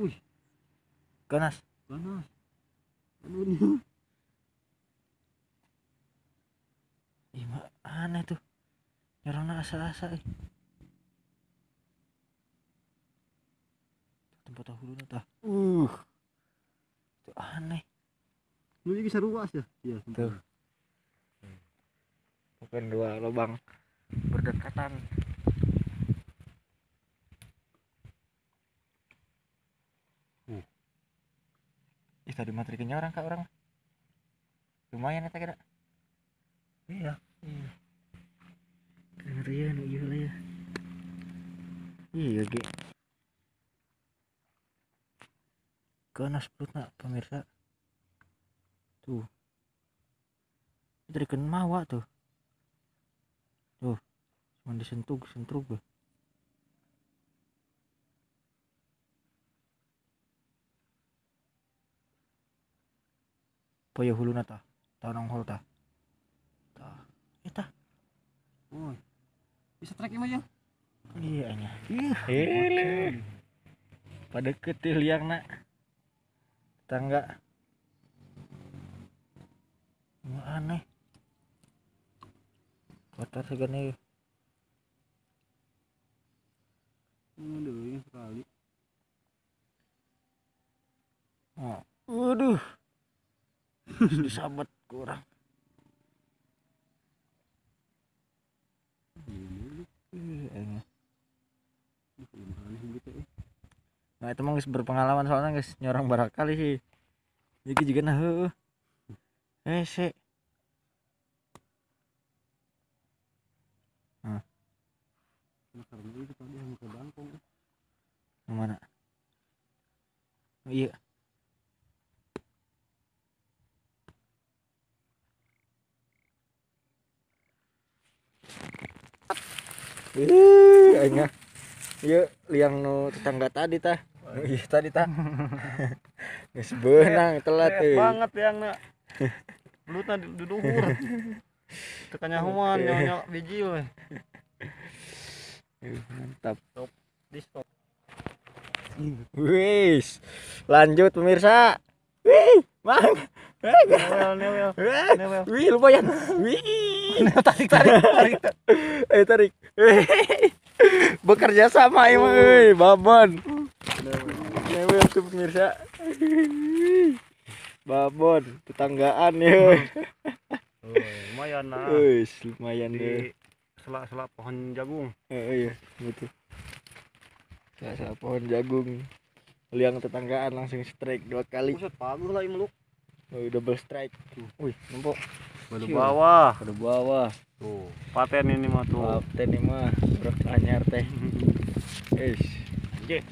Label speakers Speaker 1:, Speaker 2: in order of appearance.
Speaker 1: Wih,
Speaker 2: Ganas.
Speaker 1: ganas. Anunya.
Speaker 2: Ih, aneh tuh. Nyerangna asa-asa tempat dahulu tah. Itu aneh.
Speaker 1: Lu juga seruas ya? Iya,
Speaker 2: Tuh. Bukan dua lubang berdekatan. Ih, tadi matrikinnya orang kak orang. Lumayan ya kira.
Speaker 1: Iya.
Speaker 2: Iya. Keren iya lah ya. Iya ge. Ganas perutna pemirsa. Tuh. Itu dari mawa tuh. Tuh. Cuma disentuh tuh. Poyo huluna tah. Tah nonghol tah. Tah. Tah.
Speaker 1: Oh. Bisa track mah ya?
Speaker 2: Iya nya. Ih. Pada ketil liang nak. Tangga. Nggak aneh. Kotor segini.
Speaker 1: Aduh, ini sekali.
Speaker 2: Oh. Waduh. Disabet kurang. Aneh. Nah itu mah guys berpengalaman soalnya guys nyorang barakali sih. Jadi juga nah sih. Nah.
Speaker 1: Karena itu tadi yang ke bangkong.
Speaker 2: Mana? Oh, iya. Enggak. Iya, liang nu tetangga tadi tah. Iya tadi tah. Geus beunang telat euy.
Speaker 1: Banget yang nak. Belutna di luhur. Tekannya human nyonya biji we.
Speaker 2: Mantap.
Speaker 1: Stop. Di stop.
Speaker 2: Wis. Lanjut pemirsa. Wih, Mang.
Speaker 1: Newel.
Speaker 2: Wih, lumayan. Wih.
Speaker 1: Tarik.
Speaker 2: Ayo tarik. Bekerja sama emang euy, Babon. Newel tuh pemirsa. Babon, tetanggaan ya.
Speaker 1: Lumayan nah.
Speaker 2: Wis, lumayan deh.
Speaker 1: Di sela-sela pohon jagung.
Speaker 2: Iya, gitu. Sela-sela pohon jagung. Liang tetanggaan langsung strike 2 kali.
Speaker 1: Buset, bagus lah meluk.
Speaker 2: Oh, double strike. Wih, nempok.
Speaker 1: Pada bawah.
Speaker 2: Pada bawah.
Speaker 1: Tuh, paten ini mah tuh.
Speaker 2: Paten ini mah, bro anyar teh. Eish.
Speaker 1: Oke.